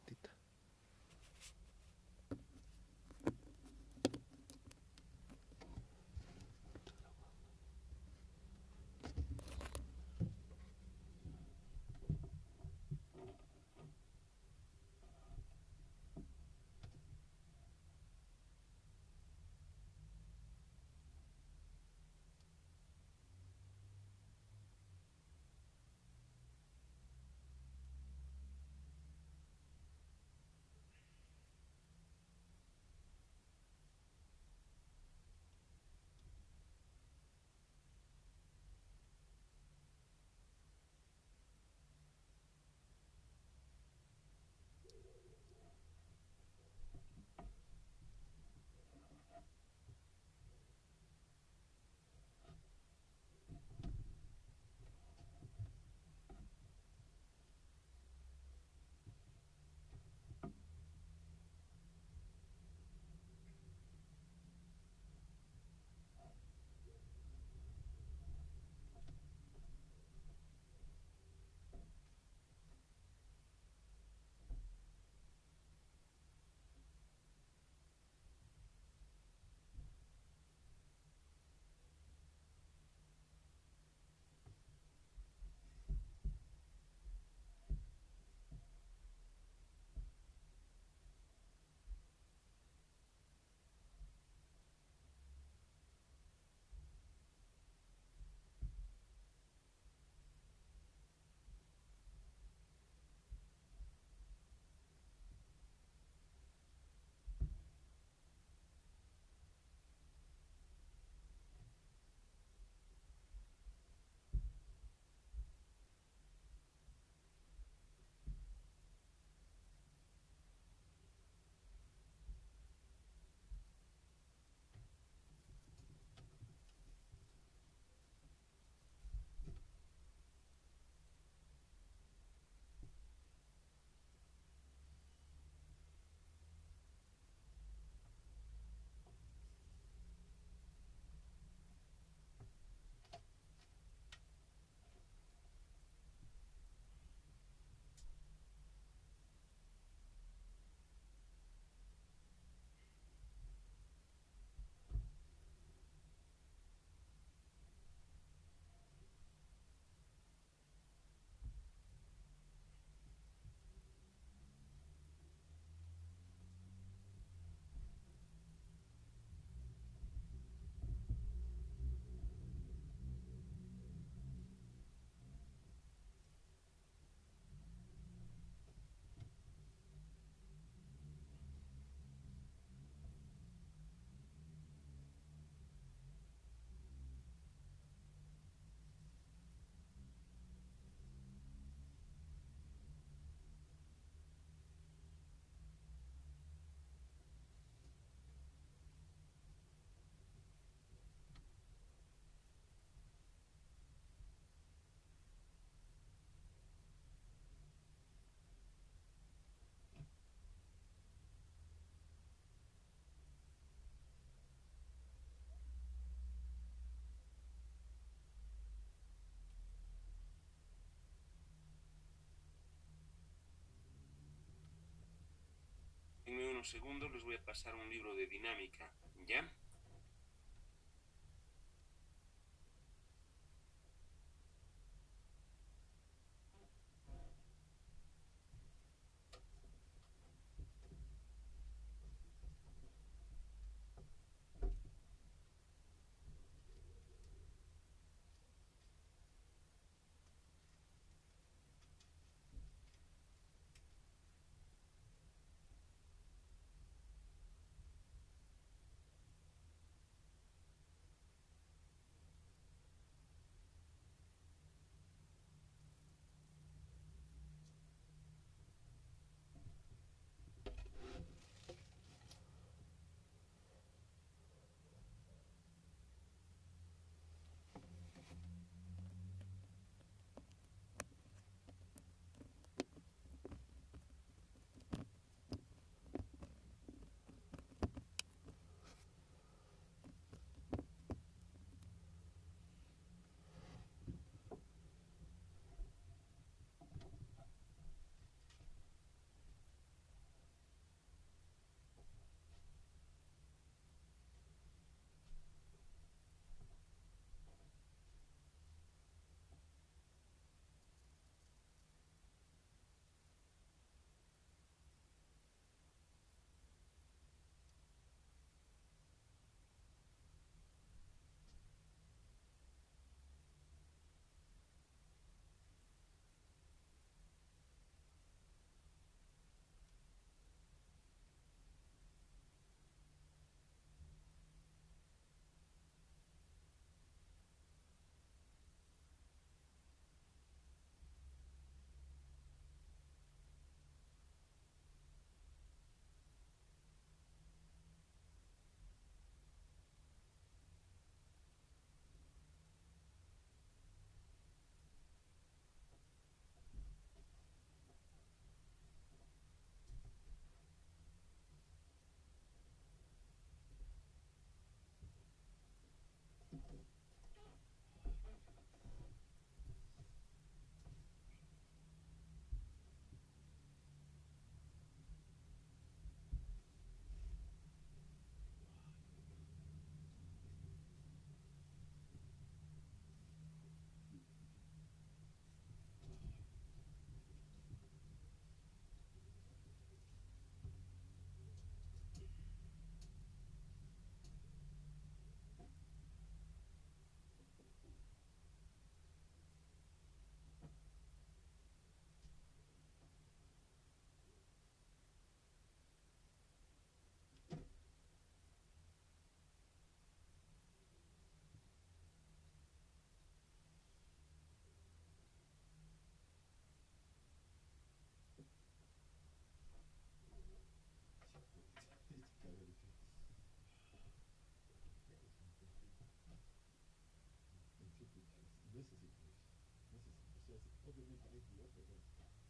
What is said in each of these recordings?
pelotita. En unos segundos les voy a pasar un libro de dinámica, ¿ya?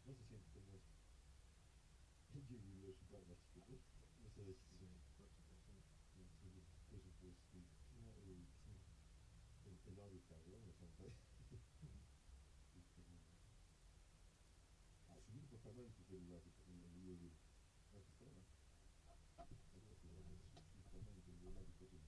no se siente como eso. Yo vivo super más chiquito, no sé si son 4 personas, no sé el presupuesto, no, el hábitat, ¿no? Me falta ahí. Ah, subir apartamentos del hábitat, el vivo, aquí está, ¿no? Algo así, ¿no? Apartamentos del hábitat, ¿qué?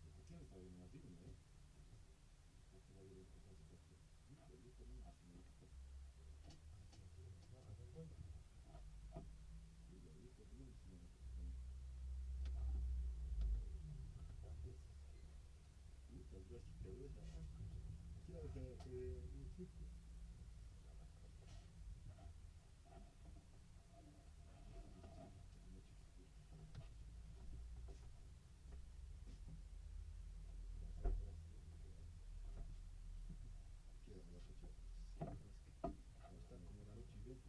¿A quién está bien? ¿A ti, no? Porque va a haber importancia para ti. Yo también, si me gusta. Yo también, si me gusta. Puta, drástica, ¿verdad? Ya, un truco. ¿Qué era la fecha? Está como las 8 y 20.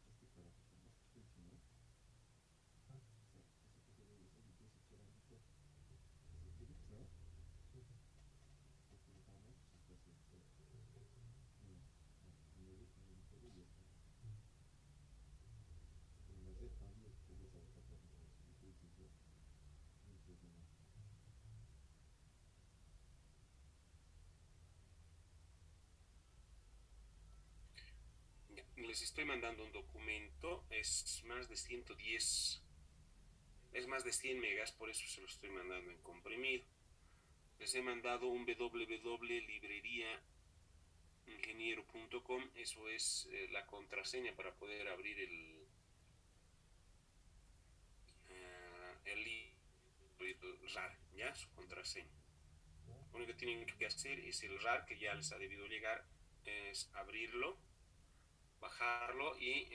Este carajo está más tenso, ¿no? Esa cosa de esa limpieza cerámica. ¿Te ubicas, no? Porque lo famoso se está haciendo. Me gusta, me gusta, y ya está. Pero la red también, que es esa otra cosa, si tú dices yo, impresionante. Ya, les estoy mandando un documento, es más de 110, es más de 100 megas, por eso se lo estoy mandando en comprimido. Les he mandado un www librería ingeniero.com, eso es la contraseña para poder abrir el RAR, ¿ya? Su contraseña. Lo único que tienen que hacer es el RAR, que ya les ha debido llegar, es abrirlo, bajarlo y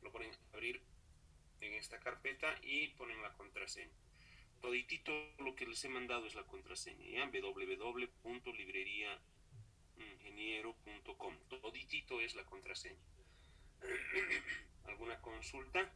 lo ponen a abrir en esta carpeta y ponen la contraseña. Toditito lo que les he mandado es la contraseña, ¿ya? www.libreriaingeniero.com. Toditito es la contraseña. ¿Alguna consulta?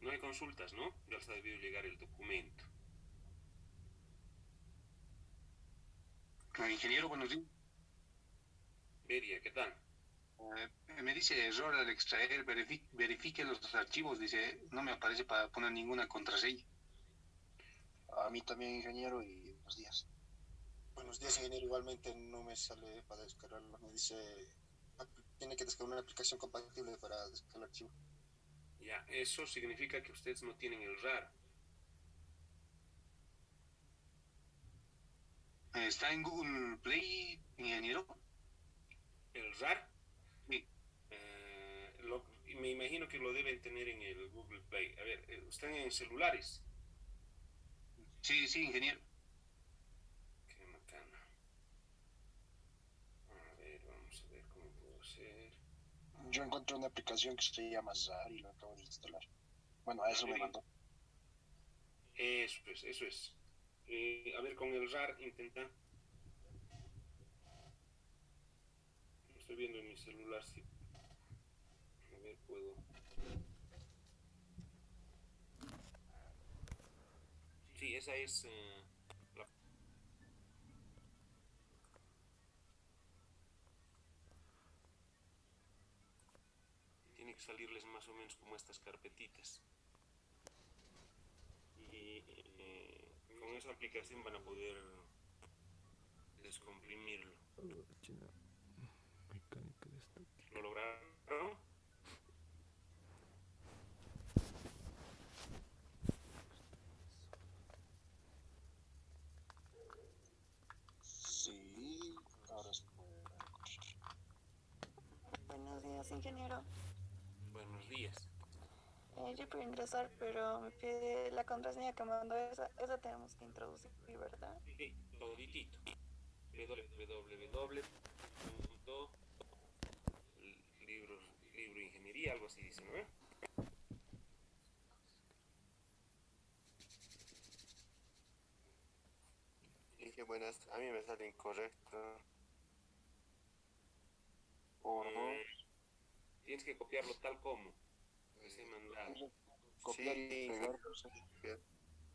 No hay consultas, ¿no? Ya les ha debido llegar el documento. Ingeniero, buenos días. Beria, ¿qué tal? Me dice error al extraer, verifique los archivos, dice, no me aparece para poner ninguna contraseña. A mí también, ingeniero, y buenos días. Buenos días, ingeniero. Igualmente no me sale para descargarlo. Me dice, tiene que descargar una aplicación compatible para descargar el archivo. Ya, eso significa que ustedes no tienen el RAR. ¿Está en Google Play, ingeniero? ¿El RAR? Sí. Me imagino que lo deben tener en el Google Play. A ver, ¿están en celulares? Sí, sí, ingeniero. Qué macana. A ver, vamos a ver cómo puedo hacer. Yo encontré una aplicación que se llama ZAR y lo acabo de instalar. Bueno, a eso me mandó. Eso es, eso es. A ver, con el RAR intenta. Estoy viendo en mi celular si. A ver, puedo. Sí, esa es la. Tiene que salirles más o menos como estas carpetitas. Y con esa aplicación van a poder descomprimirlo. Mecánica de estática. ¿Lo lograron? Sí, ahora sí. Buenos días, ingeniero. Buenos días. Yo puedo ingresar, pero me pide la contraseña que mandó esa tenemos que introducir, ¿verdad? Sí, toditito. www.libroingeniería, algo así dice, ¿no? Dije, buenas, a mí me sale incorrecto. Tienes que copiarlo tal como les he mandado. Copiar y pegar,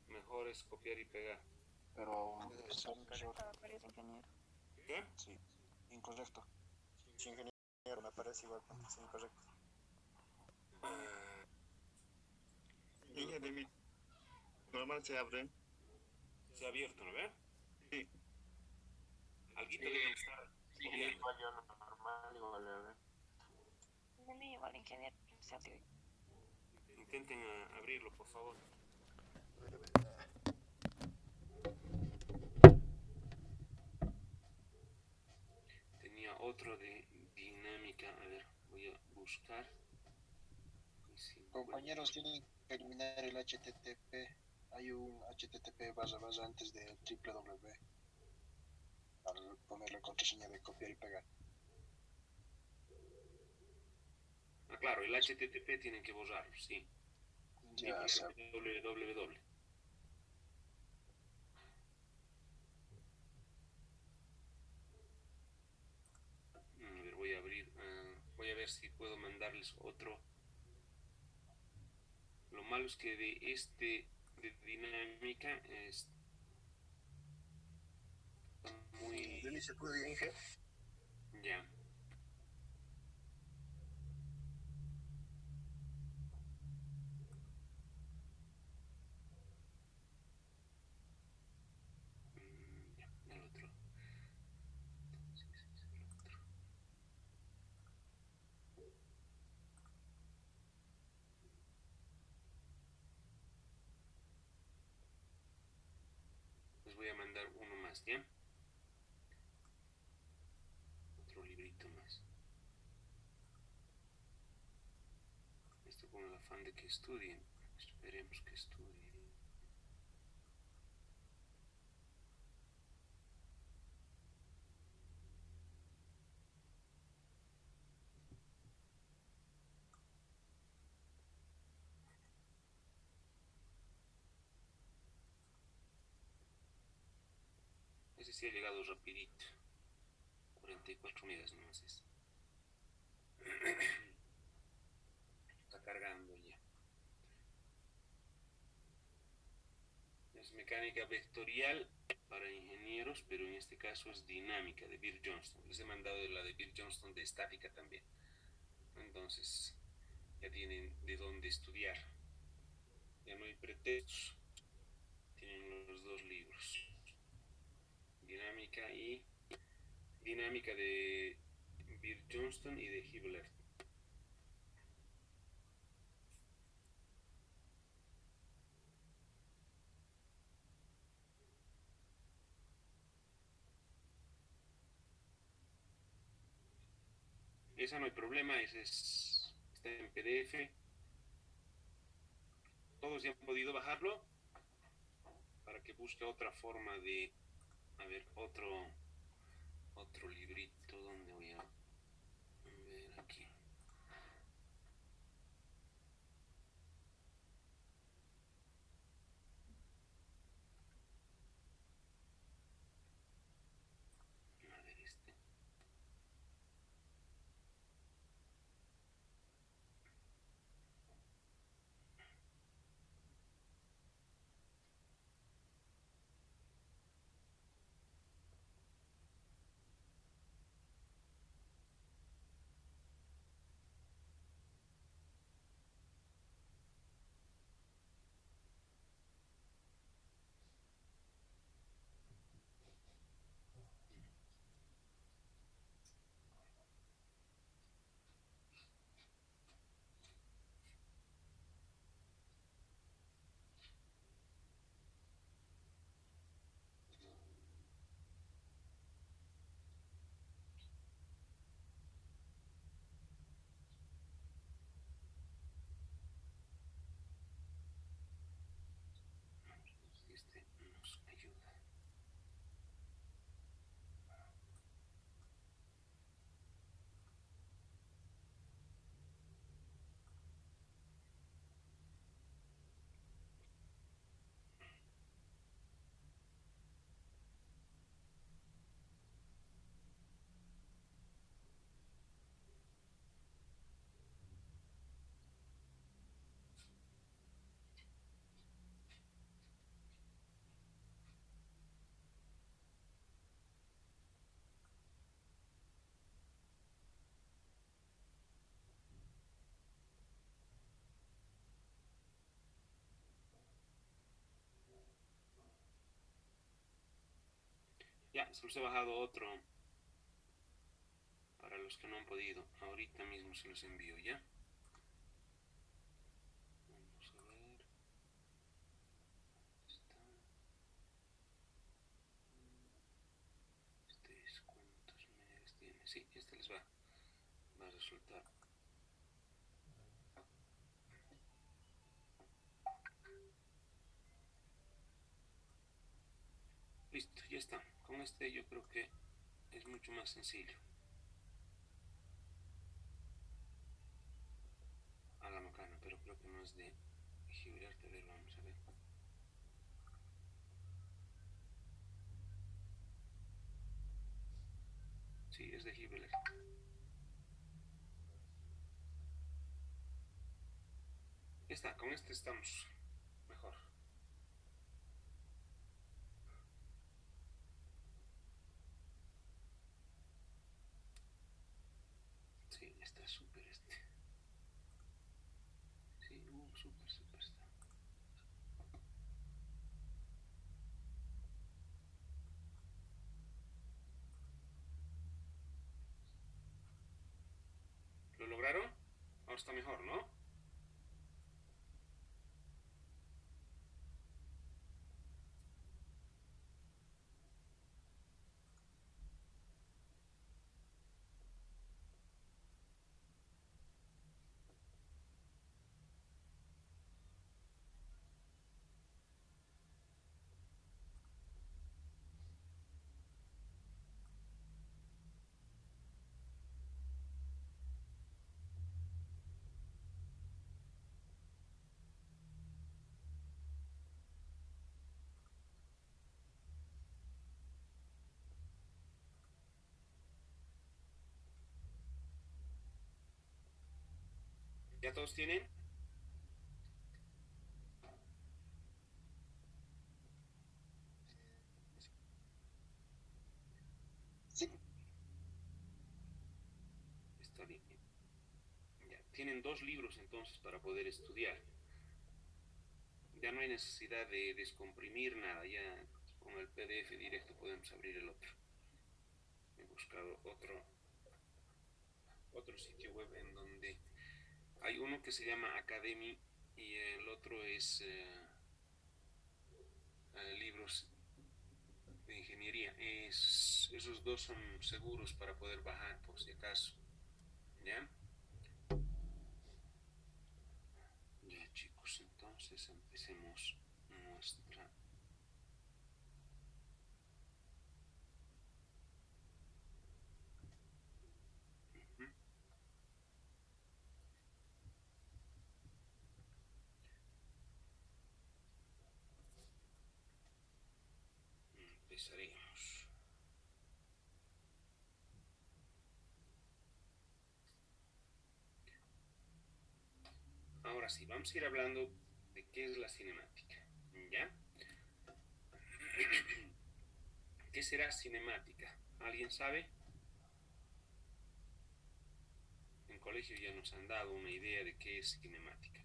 Mejor es copiar y pegar. pero sale error. Me parece, ingeniero. ¿Qué? Sí, incorrecto. Sí, ingeniero, me parece igual, sí, incorrecto. Ingeniero, normal se abre. Se ha abierto, ¿no ve? Sí. Alguito deben estar copiando. Igual yo normal, igual a ver. De mí igual, ingeniero. Intenten abrirlo, por favor. Tenía otro de dinámica. A ver, voy a buscar. Compañeros, tienen que eliminar el HTTP. Hay un HTTP / antes de www. Al poner la contraseña de copiar y pegar. Ah, claro, el HTTP tienen que borrarlo, sí. Ya Y se poner www. A ver, voy a abrir. Voy a ver si puedo mandarles otro. Lo malo es que de dinámica es muy... De inicio puro de Inge. Ya. Ya, el otro. Entonces, el otro. Les voy a mandar uno más, ¿ya? Otro librito más. Esto con el afán de que estudien. Esperemos que estudien. Ese sí ha llegado rapidito. 44 megas nomás es. Está cargando ya. Es mecánica vectorial para ingenieros, pero en este caso es dinámica de Beer Johnston. Les he mandado la de Beer Johnston de estática también. Entonces ya tienen de dónde estudiar. Ya no hay pretextos. Tienen los dos libros. Dinámica de Beer Johnston y de Hibbeler. Esa no hay problema, esa está en PDF. Todos ya han podido bajarlo para que busque otra forma de... A ver, otro librito donde voy a ver aquí. A ver este. Este nos ayuda. Ya, se los he bajado otro para los que no han podido. Ahorita mismo se los envío, ¿ya? Vamos a ver. ¿Cuántos megas tiene? Sí, este les va a resultar. Listo, ya está. Con este yo creo que es mucho más sencillo. A la macana, pero creo que no es de Hibbeler. A ver, vamos a ver. Sí, es de Hibbeler. Ya está, con este estamos mejor. está mejor, ¿no? ¿Ya todos tienen? Sí. Está bien. Ya, tienen 2 libros entonces para poder estudiar. Ya no hay necesidad de descomprimir nada, ya con el PDF directo podemos abrir el otro. He buscado otro sitio web en donde hay uno que se llama Academy y el otro es libros de ingeniería. Esos dos son seguros para poder bajar por si acaso. ¿Ya? Ya, chicos, entonces empecemos nuestra... Ujú. Empezaremos. Ahora sí, vamos a ir hablando de qué es la cinemática. ¿Ya? ¿Qué será cinemática? ¿Alguien sabe? En colegio ya nos han dado una idea de qué es cinemática.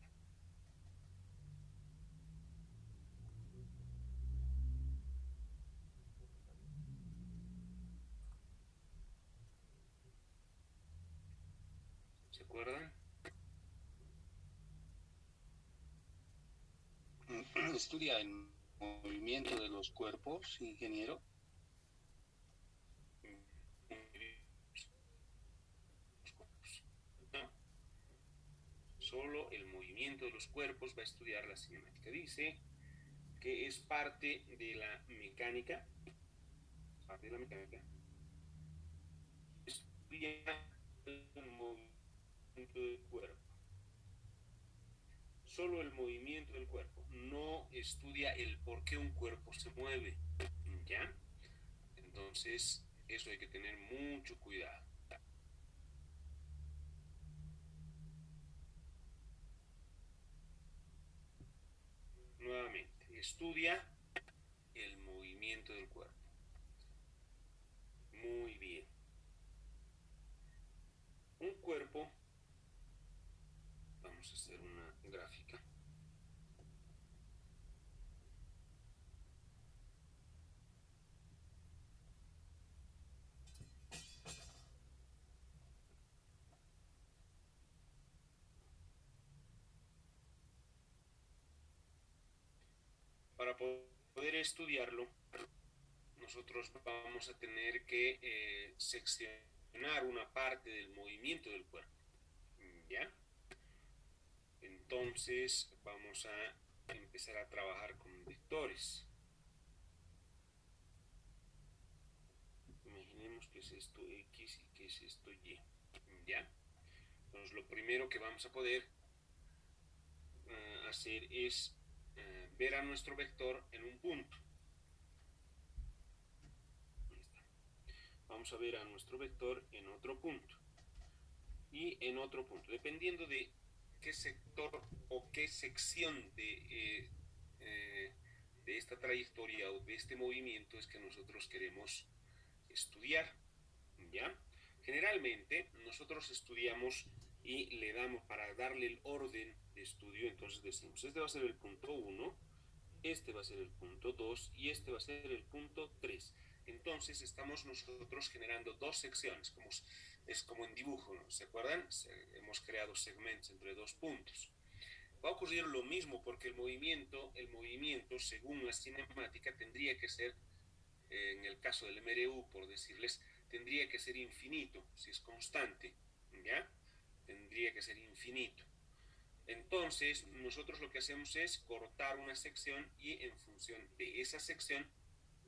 ¿Se acuerdan? Estudia el movimiento de los cuerpos, ingeniero. No. Solo el movimiento de los cuerpos va a estudiar la cinemática. Dice que es parte de la mecánica. Parte de la mecánica. Estudia el movimiento del cuerpo. Solo el movimiento del cuerpo. No estudia el por qué un cuerpo se mueve. ¿Ya? Entonces, eso hay que tener mucho cuidado. Nuevamente, estudia el movimiento del cuerpo. Muy bien. Un cuerpo, vamos a hacer una gráfica. Para poder estudiarlo, nosotros vamos a tener que seccionar una parte del movimiento del cuerpo. ¿Ya? Entonces vamos a empezar a trabajar con vectores. Imaginemos que es esto X y que es esto Y. ¿Ya? Entonces lo primero que vamos a poder hacer es ver a nuestro vector en un punto. Ahí está. Vamos a ver a nuestro vector en otro punto. Y en otro punto. Dependiendo de qué sector o qué sección de esta trayectoria o de este movimiento es que nosotros queremos estudiar. ¿Ya? Generalmente nosotros estudiamos y le damos para darle el orden de estudio, entonces decimos, este va a ser el punto 1, este va a ser el punto 2 y este va a ser el punto 3. Entonces estamos nosotros generando 2 secciones, como es como en dibujo, ¿no? ¿Se acuerdan? Hemos creado segmentos entre dos puntos. Va a ocurrir lo mismo porque el movimiento, según la cinemática, tendría que ser, en el caso del MRU, por decirles, tendría que ser infinito, si es constante, ¿ya? Tendría que ser infinito. Entonces, nosotros lo que hacemos es cortar una sección y en función de esa sección,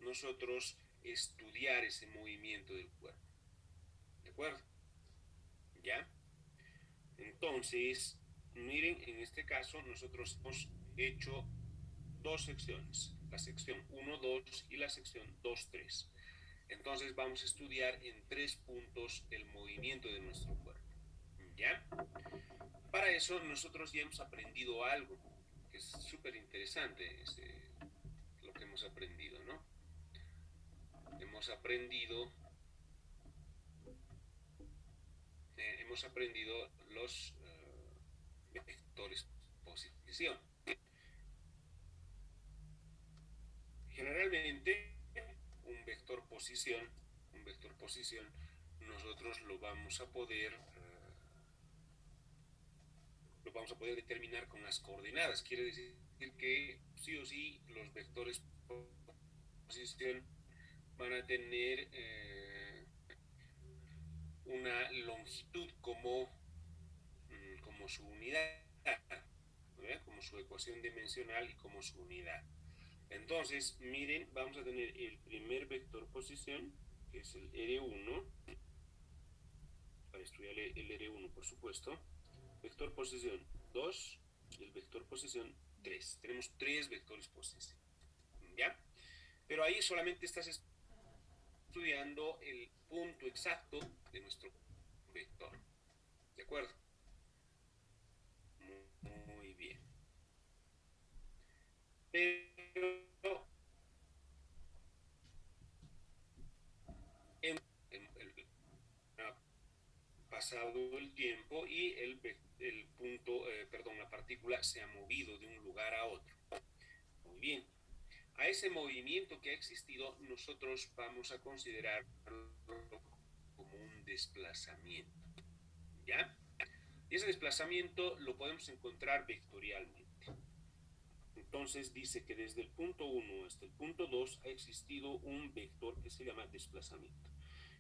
nosotros estudiar ese movimiento del cuerpo. ¿De acuerdo? ¿Ya? Entonces, miren, en este caso nosotros hemos hecho dos secciones, la sección 1, 2 y la sección 2, 3. Entonces vamos a estudiar en 3 puntos el movimiento de nuestro cuerpo. ¿Ya? Para eso nosotros ya hemos aprendido algo, que es súper interesante lo que hemos aprendido, ¿no? Hemos aprendido los vectores posición. Generalmente un vector posición, nosotros lo vamos a poder determinar con las coordenadas. Quiere decir que sí o sí los vectores posición van a tener una longitud como su unidad, ¿verdad? Como su ecuación dimensional y como su unidad. Entonces, miren, vamos a tener el primer vector posición, que es el R1, para estudiar el R1, por supuesto. Vector posición 2 y el vector posición 3. Tenemos 3 vectores posición, ¿ya? Pero ahí solamente estás estudiando el punto exacto de nuestro vector, ¿de acuerdo? Muy bien. Pero ha pasado el tiempo y la partícula se ha movido de un lugar a otro. Muy bien. A ese movimiento que ha existido, nosotros vamos a considerarlo como un desplazamiento, ¿ya? Y ese desplazamiento lo podemos encontrar vectorialmente. Entonces dice que desde el punto 1 hasta el punto 2 ha existido un vector que se llama desplazamiento.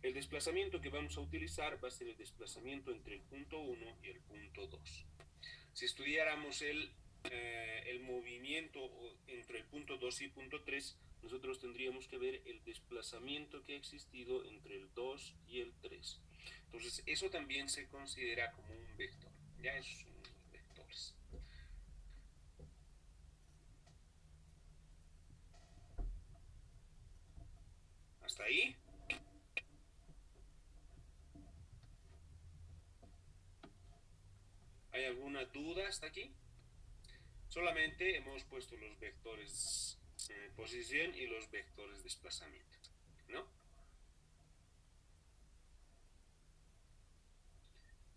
El desplazamiento que vamos a utilizar va a ser el desplazamiento entre el punto 1 y el punto 2. Si estudiáramos el movimiento entre el punto 2 y el punto 3, nosotros tendríamos que ver el desplazamiento que ha existido entre el 2 y el 3. Entonces, eso también se considera como un vector. Ya esos son los vectores. ¿Hasta ahí? ¿Hay alguna duda hasta aquí? Solamente hemos puesto los vectores posición y los vectores desplazamiento, ¿no?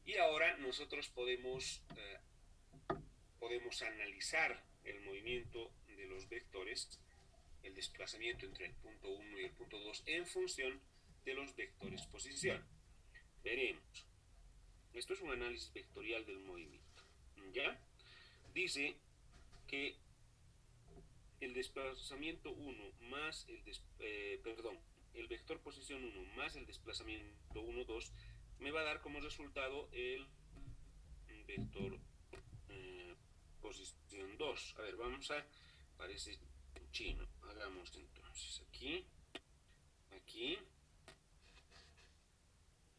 Y ahora nosotros podemos analizar el movimiento de los vectores, el desplazamiento entre el punto 1 y el punto 2 en función de los vectores posición. Veremos. Esto es un análisis vectorial del movimiento, ¿ya? Dice que el desplazamiento 1 más el vector posición 1 más el desplazamiento 1, 2 me va a dar como resultado el vector posición 2. A ver, parece chino. Hagamos entonces aquí, aquí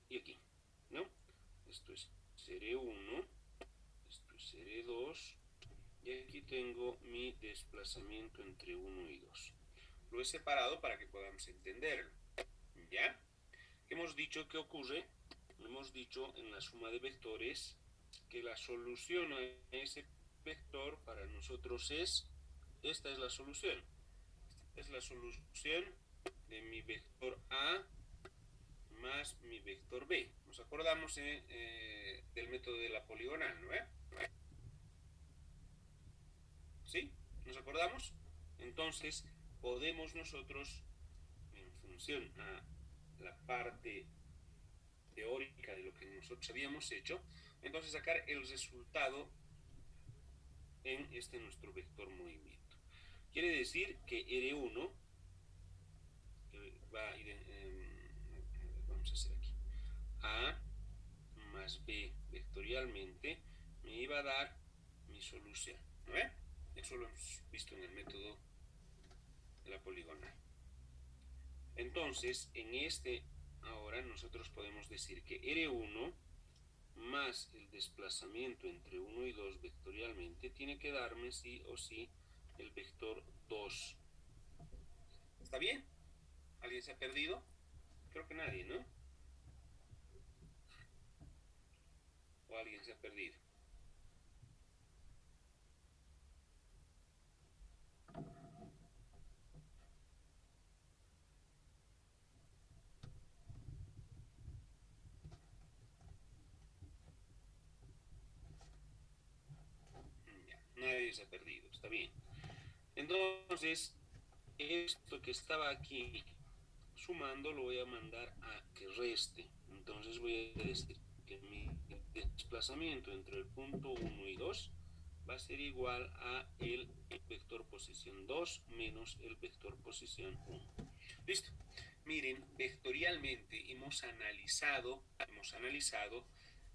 y aquí, ¿no? Esto es R1, esto es R2, y aquí tengo mi desplazamiento entre 1 y 2. Lo he separado para que podamos entenderlo, ¿ya? Hemos dicho que ocurre, hemos dicho en la suma de vectores que la solución a ese vector para nosotros esta es la solución. Esta es la solución de mi vector A más mi vector B. Nos acordamos del método de la poligonal, ¿no? ¿Sí? ¿Nos acordamos? Entonces, podemos nosotros, en función a la parte teórica de lo que nosotros habíamos hecho, entonces sacar el resultado en este nuestro vector movimiento. Quiere decir que R1 va a ir vamos a hacer aquí A más B vectorialmente me iba a dar mi solución, ¿no ven? Eso lo hemos visto en el método de la poligonal. Entonces, en este ahora nosotros podemos decir que R1 más el desplazamiento entre 1 y 2 vectorialmente tiene que darme sí o sí el vector 2. ¿Está bien? ¿Alguien se ha perdido? Creo que nadie, ¿no? ¿O alguien se ha perdido? Ya, nadie se ha perdido, está bien. Entonces, esto que estaba aquí sumando lo voy a mandar a que reste. Entonces voy a decir que mi desplazamiento entre el punto 1 y 2 va a ser igual a el vector posición 2 menos el vector posición 1. Listo. Miren, vectorialmente hemos analizado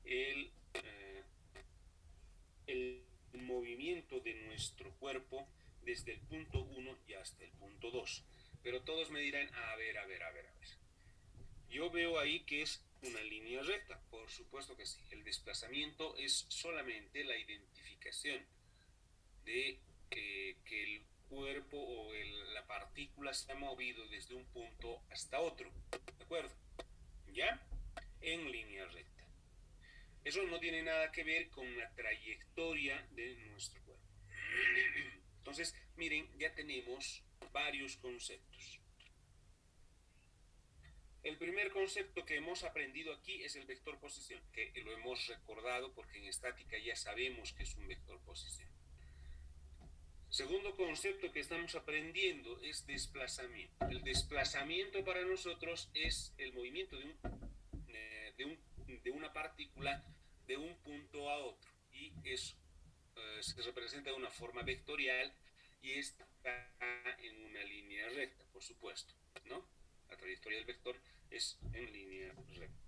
el movimiento de nuestro cuerpo desde el punto 1 y hasta el punto 2. Pero todos me dirán, a ver. Yo veo ahí que es una línea recta. Por supuesto que sí. El desplazamiento es solamente la identificación de que el cuerpo o la partícula se ha movido desde un punto hasta otro. ¿De acuerdo? ¿Ya? En línea recta. Eso no tiene nada que ver con la trayectoria de nuestro cuerpo. Entonces, miren, ya tenemos varios conceptos. El primer concepto que hemos aprendido aquí es el vector posición, que lo hemos recordado porque en estática ya sabemos que es un vector posición. Segundo concepto que estamos aprendiendo es desplazamiento. El desplazamiento para nosotros es el movimiento de una partícula de un punto a otro, y eso se representa de una forma vectorial y está en una línea recta, por supuesto, ¿no? La trayectoria del vector es en línea recta.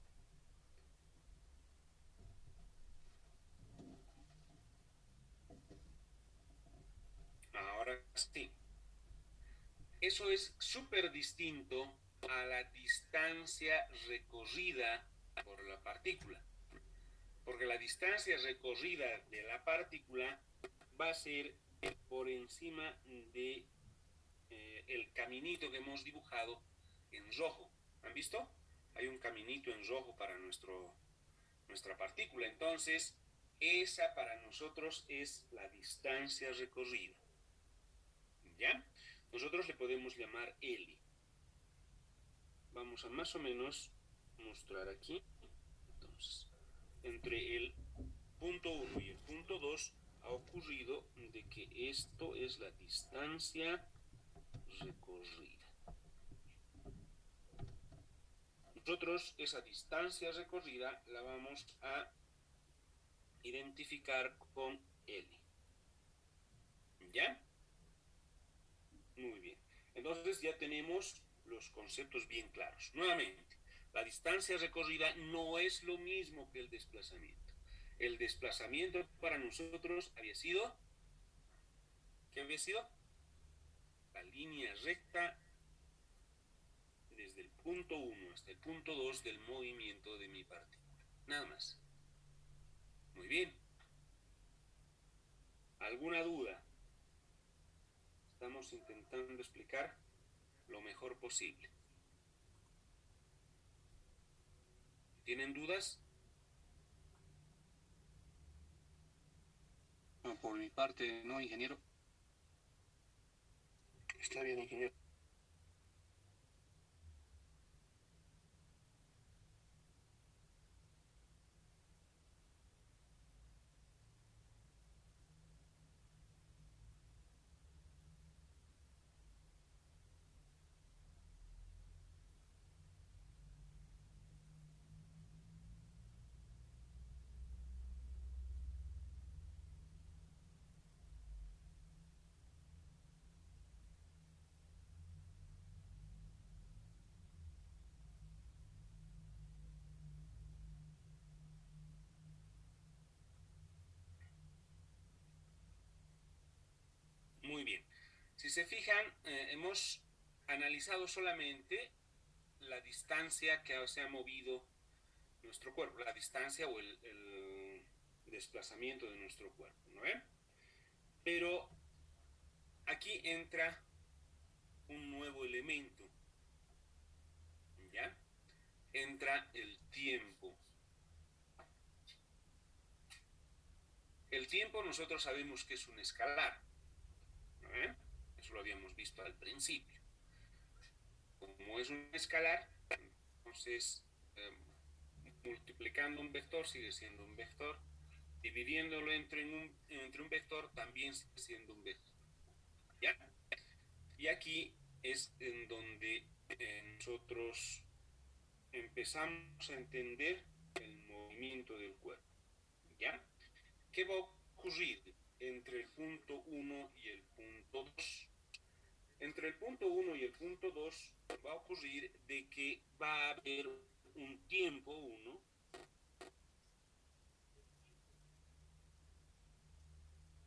Ahora sí. Eso es súper distinto a la distancia recorrida por la partícula. Porque la distancia recorrida de la partícula va a ser por encima de el caminito que hemos dibujado en rojo. ¿Han visto? Hay un caminito en rojo para nuestra partícula. Entonces, esa para nosotros es la distancia recorrida. ¿Ya? Nosotros le podemos llamar L. Vamos a más o menos mostrar aquí. Entonces, entre el punto 1 y el punto 2 ha ocurrido de que esto es la distancia recorrida. Nosotros esa distancia recorrida la vamos a identificar con L. ¿Ya? Muy bien. Entonces ya tenemos los conceptos bien claros. Nuevamente, la distancia recorrida no es lo mismo que el desplazamiento. El desplazamiento para nosotros había sido, ¿qué había sido? La línea recta desde el punto 1 hasta el punto 2 del movimiento de mi partícula. Nada más. Muy bien. ¿Alguna duda? Estamos intentando explicar lo mejor posible. ¿Tienen dudas? Por mi parte, no, ingeniero. Está bien, ingeniero. Si se fijan, hemos analizado solamente la distancia que se ha movido nuestro cuerpo, la distancia o el desplazamiento de nuestro cuerpo, ¿no ven? Pero aquí entra un nuevo elemento, ¿ya? Entra el tiempo. El tiempo nosotros sabemos que es un escalar, ¿no ven? Eso lo habíamos visto al principio. Como es un escalar, entonces multiplicando un vector sigue siendo un vector, dividiéndolo entre un vector también sigue siendo un vector, ¿ya? Y aquí es en donde nosotros empezamos a entender el movimiento del cuerpo, ¿ya? ¿Qué va a ocurrir entre el punto 1 y el punto 2? Entre el punto 1 y el punto 2 va a ocurrir de que va a haber un tiempo 1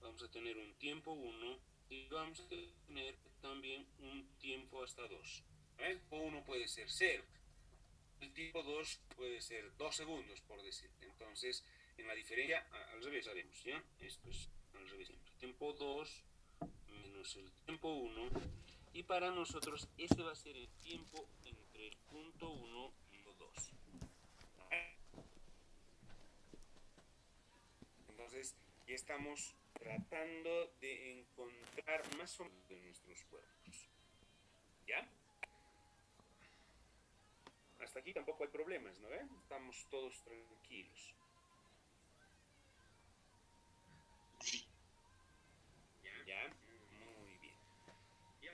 vamos a tener un tiempo 1 y vamos a tener también un tiempo hasta 2. El tiempo 1 puede ser 0, el tiempo 2 puede ser 2 segundos, por decir. Entonces, en la diferencia, al revés haremos, ¿ya? Esto es al revés. El tiempo 2 menos el tiempo 1. Y para nosotros, ese va a ser el tiempo entre el punto 1 y el 2. Entonces, ya estamos tratando de encontrar más o menos de nuestros cuerpos. ¿Ya? Hasta aquí tampoco hay problemas, ¿no ven? Estamos todos tranquilos. ¿Ya? Muy bien.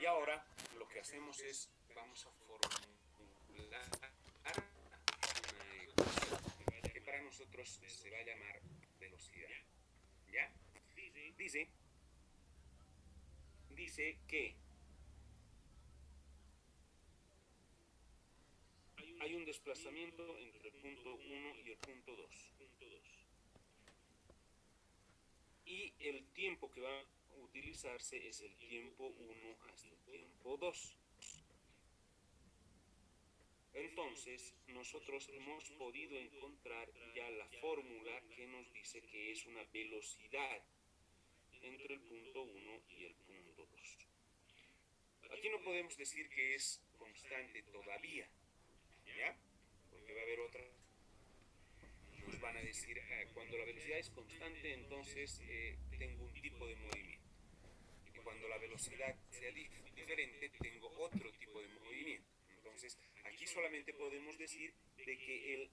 Y ahora lo que hacemos es, vamos a formular una ecuación que para nosotros se va a llamar velocidad. ¿Ya? Dice que hay un desplazamiento entre el punto 1 y el punto 2. Y el tiempo que va a utilizarse es el tiempo 1 hasta el tiempo 2. Entonces, nosotros hemos podido encontrar ya la fórmula que nos dice que es una velocidad entre el punto 1 y el punto 2. Aquí no podemos decir que es constante todavía, ¿ya? Porque va a haber otra. Nos van a decir, cuando la velocidad es constante, entonces tengo un tipo de movimiento. Y cuando la velocidad sea diferente, tengo otro tipo de movimiento. Entonces, aquí solamente podemos decir de que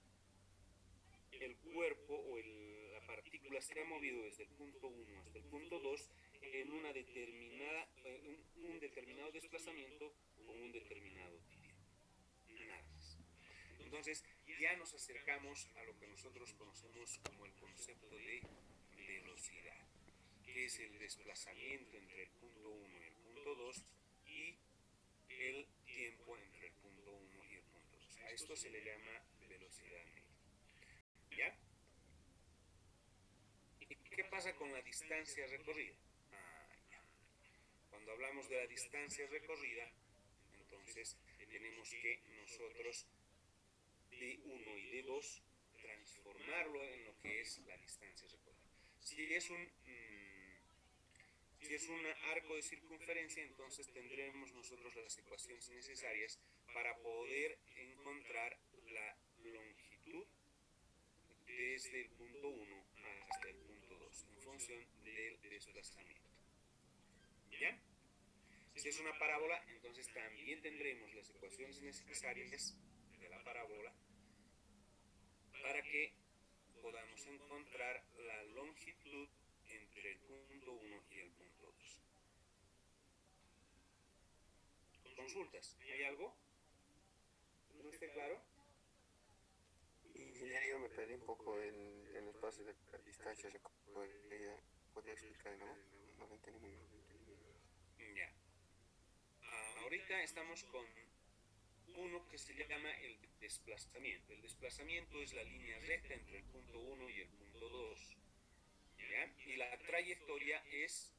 el cuerpo o la partícula se ha movido desde el punto 1 hasta el punto 2 en un determinado desplazamiento con un determinado tiempo. Nada más. Entonces, ya nos acercamos a lo que nosotros conocemos como el concepto de velocidad, que es el desplazamiento entre el punto 1 y el punto 2 y el tiempo entre el punto 1 y el punto 2. A esto se le llama velocidad media. ¿Ya? ¿Y qué pasa con la distancia recorrida? Ya. Cuando hablamos de la distancia recorrida, entonces tenemos que nosotros D1 y D2 transformarlo en lo que es la distancia recorrida. Si es un arco de circunferencia, entonces tendremos nosotros las ecuaciones necesarias para poder encontrar la longitud desde el punto 1 hasta el punto 2 en función del desplazamiento. ¿Ya? Si es una parábola, entonces también tendremos las ecuaciones necesarias de la parábola para que podamos encontrar la longitud entre el punto 1 y el punto 2. ¿Consultas? ¿Hay algo? ¿No esté claro? Y yo me perdí un poco en el espacio de la distancia. ¿Podría explicar, no? No lo entendí muy bien. Ya. Ahorita estamos con uno que se llama el desplazamiento. El desplazamiento es la línea recta entre el punto 1 y el punto 2. ¿Ya? Y la trayectoria es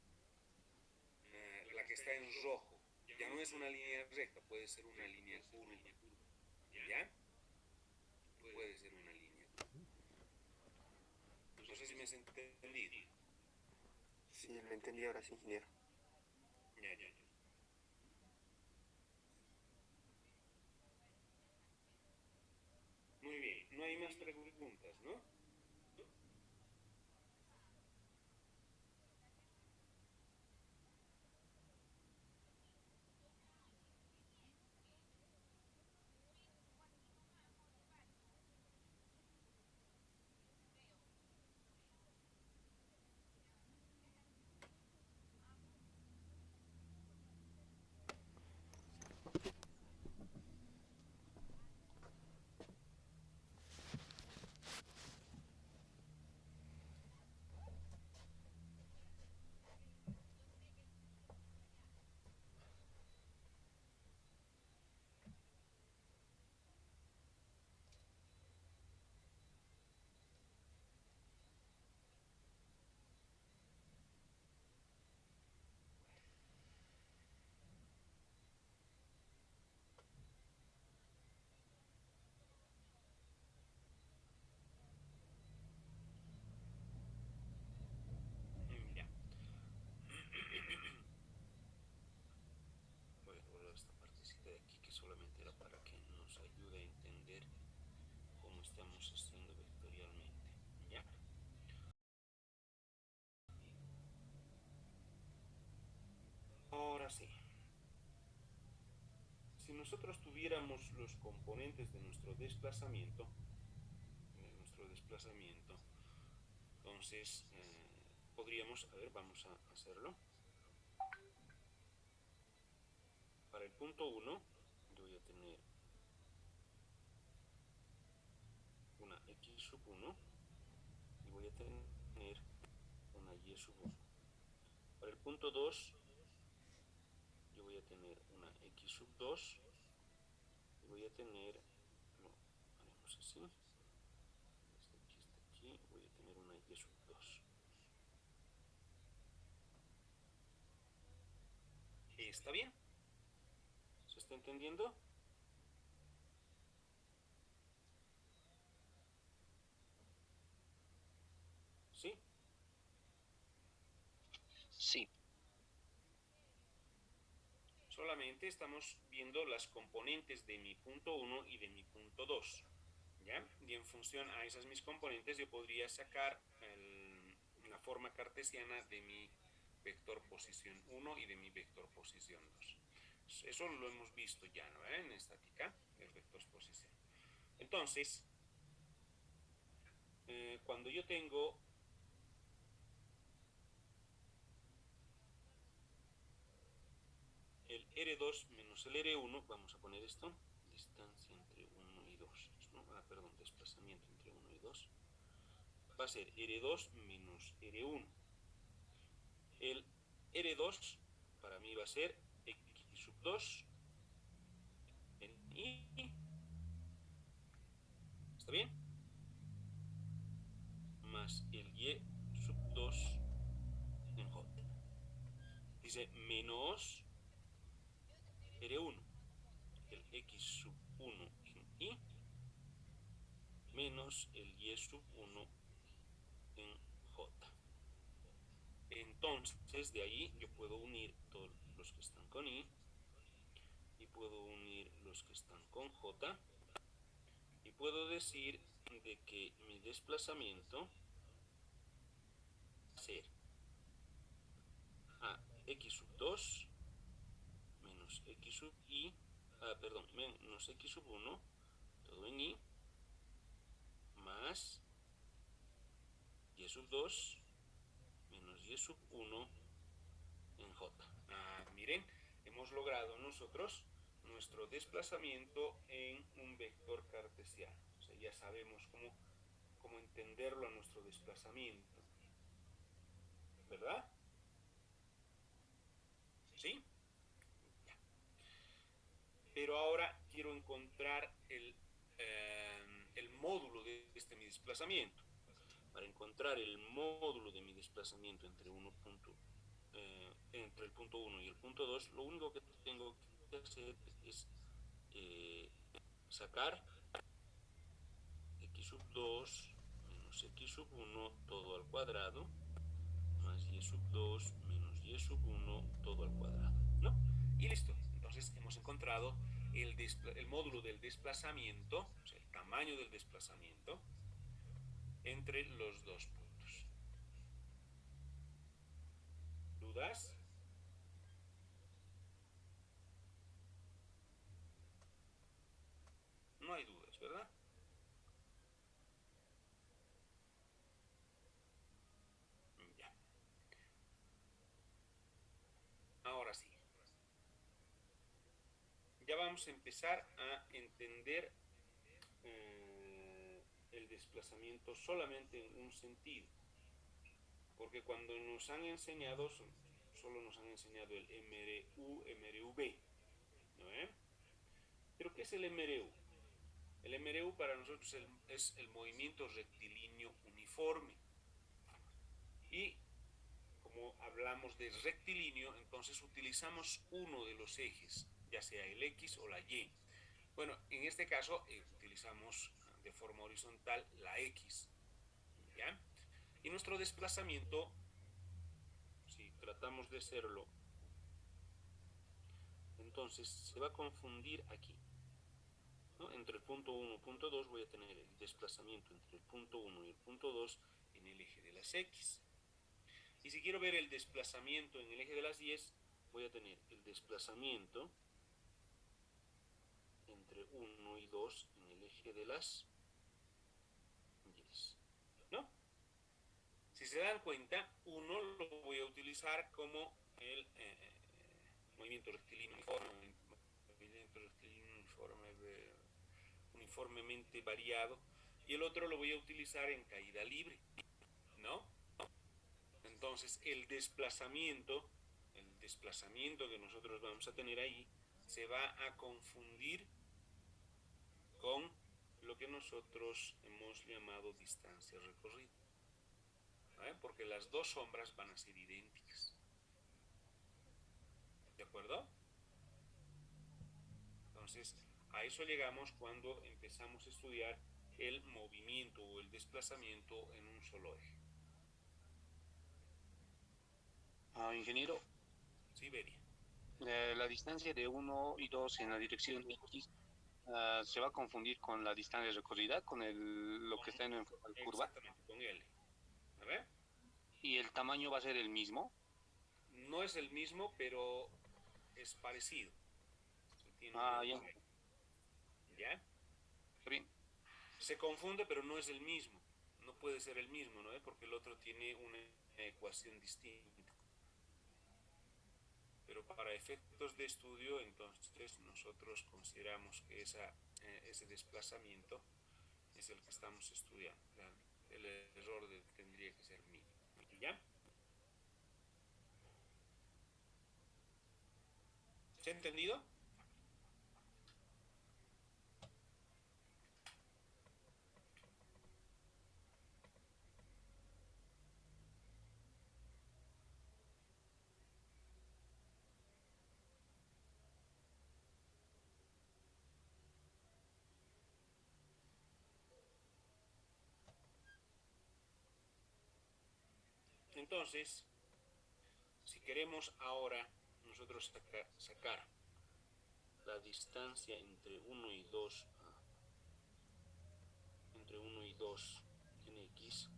la que está en rojo, ya no es una línea recta, puede ser una línea curva, ¿ya? Puede ser una línea curva. No sé si me has entendido. Sí, lo entendí ahora sí, ingeniero. Ya, ya, ya. Muy bien, no hay más preguntas, ¿no? Ya. Voy a borrar esta partecita de aquí que solamente era para que nos ayude a entender cómo estamos haciendo vectorialmente. ¿Ya? Ahora sí. Si nosotros tuviéramos los componentes de nuestro desplazamiento, entonces podríamos, a ver, vamos a hacerlo. Para el punto 1, yo voy a tener una x sub 1 y voy a tener una y sub 1. Para el punto 2, yo voy a tener una x sub 2 y voy a tener, no, haremos así, este aquí, voy a tener una y sub 2. ¿Está bien? ¿Se está entendiendo? ¿Sí? Sí. Solamente estamos viendo las componentes de mi punto 1 y de mi punto 2. ¿Ya? Y en función a esas mis componentes yo podría sacar la forma cartesiana de mi vector posición 1 y de mi vector posición 2. Eso lo hemos visto ya, ¿no? En estática, el vector posición. Entonces, cuando yo tengo el R2 menos el R1, vamos a poner esto, distancia entre 1 y 2, ¿no? Perdón, desplazamiento entre 1 y 2, va a ser R2 menos R1. El R2 para mí va a ser X sub 2 en I, ¿está bien? Más el Y sub 2 en J. Dice menos R1, el X sub 1 en I, menos el Y sub 1 en J. Entonces, de ahí yo puedo unir todos los que están con I y puedo unir los que están con J y puedo decir de que mi desplazamiento va a ser a X sub 2 menos X sub I, perdón, menos X sub 1, todo en I, más Y sub 2 menos Y sub 1 en J. Miren, hemos logrado nosotros nuestro desplazamiento en un vector cartesiano. O sea, ya sabemos cómo entenderlo a nuestro desplazamiento. ¿Verdad? ¿Sí? Ya. Pero ahora quiero encontrar el módulo de mi desplazamiento. Para encontrar el módulo de mi desplazamiento entre 1.1 entre el punto 1 y el punto 2, lo único que tengo que hacer es sacar x sub 2 menos x sub 1 todo al cuadrado, más y sub 2 menos y sub 1 todo al cuadrado, ¿no? Y listo. Entonces hemos encontrado el módulo del desplazamiento, o sea, el tamaño del desplazamiento entre los dos puntos. ¿Dudas? No hay dudas, ¿verdad? Ya. Ahora sí. Ya vamos a empezar a entender el desplazamiento solamente en un sentido. Porque cuando nos han enseñado, solo nos han enseñado el MRU, MRV, ¿no? ¿Pero qué es el MRU? El MRU para nosotros es el movimiento rectilíneo uniforme. Y como hablamos de rectilíneo, entonces utilizamos uno de los ejes, ya sea el X o la Y. Bueno, en este caso utilizamos de forma horizontal la X, ¿ya? Y nuestro desplazamiento, si tratamos de hacerlo, entonces se va a confundir aquí, ¿no? Entre el punto 1 y el punto 2 voy a tener el desplazamiento entre el punto 1 y el punto 2 en el eje de las X. Y si quiero ver el desplazamiento en el eje de las Y, voy a tener el desplazamiento entre 1 y 2 en el eje de las Y, ¿no? Si se dan cuenta, 1 lo voy a utilizar como el movimiento rectilíneo uniformemente variado, y el otro lo voy a utilizar en caída libre, ¿no? Entonces el desplazamiento que nosotros vamos a tener ahí se va a confundir con lo que nosotros hemos llamado distancia recorrida, ¿vale? Porque las dos sombras van a ser idénticas, ¿de acuerdo? Entonces a eso llegamos cuando empezamos a estudiar el movimiento o el desplazamiento en un solo eje. Ingeniero, Sí, Beria. la distancia de 1 y 2 en la dirección X se va a confundir con la distancia recorrida, con lo que está en la curva. Exactamente, con L. A ver. ¿Y el tamaño va a ser el mismo? No es el mismo, pero es parecido. Ya. ¿Ya? Está bien. Se confunde, pero no es el mismo. No puede ser el mismo, ¿no? Porque el otro tiene una ecuación distinta. Pero para efectos de estudio, entonces nosotros consideramos que ese desplazamiento es el que estamos estudiando. El error tendría que ser mínimo. ¿Ya? ¿Se ha entendido? Entonces, si queremos ahora nosotros sacar la distancia entre 1 y 2 en X,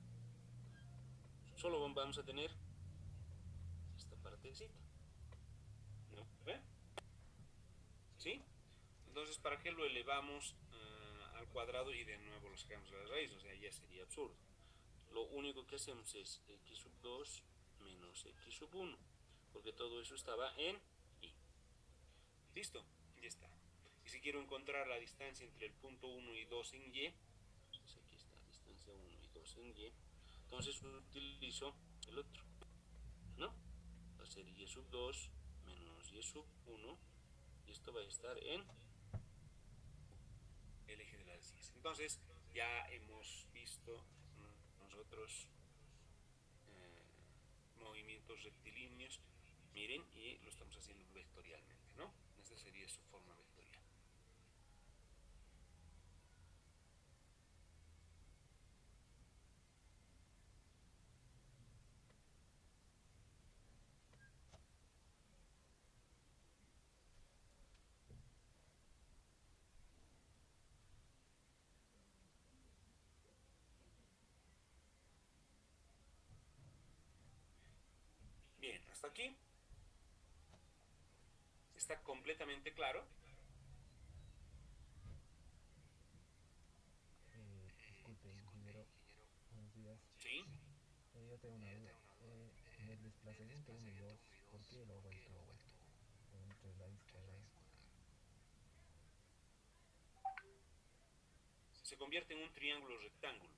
solo vamos a tener esta partecita, ¿no? ¿Ve? ¿Sí? Entonces, ¿para qué lo elevamos al cuadrado y de nuevo lo sacamos a la raíz? O sea, ya sería absurdo. Lo único que hacemos es x sub 2 menos x sub 1, porque todo eso estaba en y. ¿Listo? Ya está. Y si quiero encontrar la distancia entre el punto 1 y 2 en y, pues aquí está, distancia 1 y 2 en y, entonces utilizo el otro, ¿no? Va a ser y sub 2 menos y sub 1, y esto va a estar en el eje de las 10. Entonces ya hemos visto nosotros movimientos rectilíneos Miren, y lo estamos haciendo vectorialmente, ¿no? Esta sería su forma vectorial. Bien, hasta aquí. ¿Está completamente claro? Disculpe, ingeniero, buenos días. Sí. Yo tengo una duda. En el desplazamiento 1 y 2, ¿por qué lo ha vuelto entre raíz cuadrada? Se convierte en un triángulo rectángulo.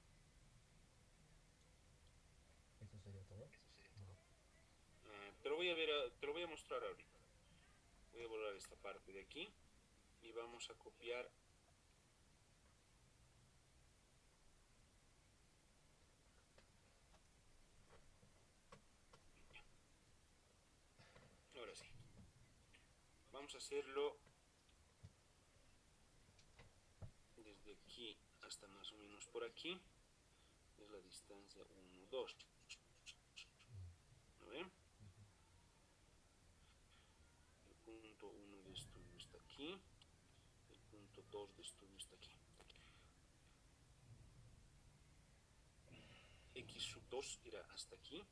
¿Eso sería todo? Te lo voy a mostrar ahorita. Voy a borrar esta parte de aquí y vamos a copiar. Ahora sí. Vamos a hacerlo desde aquí hasta más o menos por aquí. Es la distancia 1, 2. ¿Lo ven? El punto 1 de estudio está aquí. El punto 2 de estudio está aquí. X sub 2 era hasta aquí.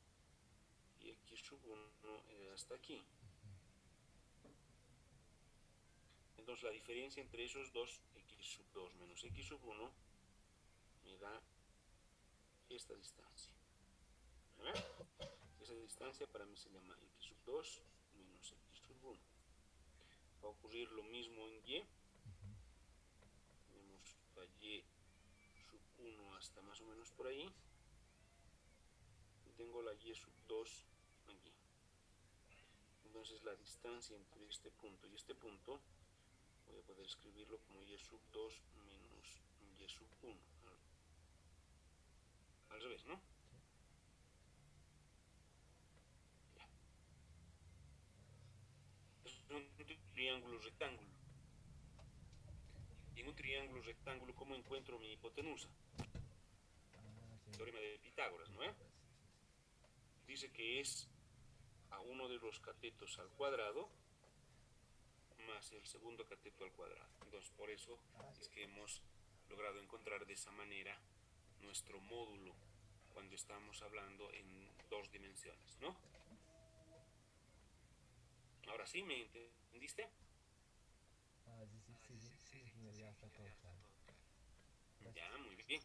Y X sub 1 era hasta aquí. Entonces la diferencia entre esos dos, X sub 2 menos X sub 1, me da esta distancia. ¿Verdad? Esa distancia para mí se llama X sub 2 menos X sub 1. Va a ocurrir lo mismo en Y. Tenemos la Y sub 1 hasta más o menos por ahí. Y tengo la Y sub 2 aquí. Entonces la distancia entre este punto y este punto, voy a poder escribirlo como Y sub 2 menos Y sub 1. Al revés, ¿no? Ya. Es un triángulo rectángulo. Y en un triángulo rectángulo, ¿cómo encuentro mi hipotenusa? Sí. Teorema de Pitágoras, ¿no es? Dice que es a uno de los catetos al cuadrado más el segundo cateto al cuadrado. Entonces, por eso es que hemos logrado encontrar de esa manera nuestro módulo cuando estamos hablando en 2 dimensiones, ¿no? Ahora sí, ¿me entendiste? Sí, ingeniero, ya está todo claro. Gracias. Ya, muy bien.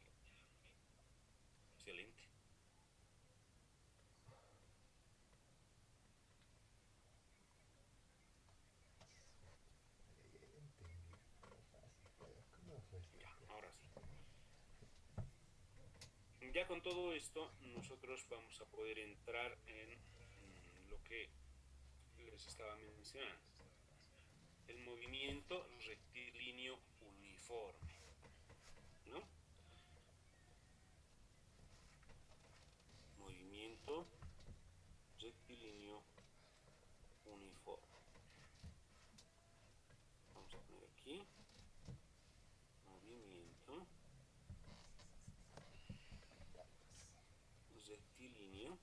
Excelente. Ya, ahora sí. Ya con todo esto, nosotros vamos a poder entrar en lo que les estaba mencionando. El movimiento rectilíneo uniforme, ¿no? Movimiento rectilíneo uniforme. Vamos a poner aquí movimiento rectilíneo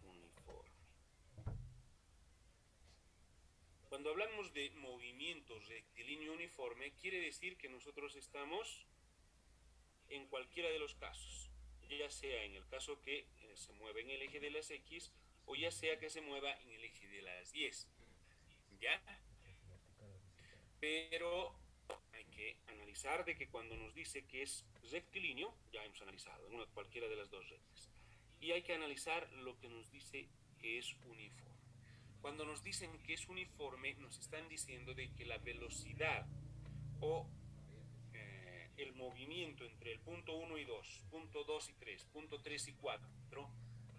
uniforme. Cuando hablamos de movimiento rectilíneo uniforme, quiere decir que nosotros estamos en cualquiera de los casos, ya sea en el caso que se mueva en el eje de las X o ya sea que se mueva en el eje de las Y. ¿Ya? Pero hay que analizar de que cuando nos dice que es rectilíneo, ya hemos analizado en cualquiera de las dos rectas, y hay que analizar lo que nos dice que es uniforme. Cuando nos dicen que es uniforme, nos están diciendo de que la velocidad o el movimiento entre el punto 1 y 2, punto 2 y 3, punto 3 y 4,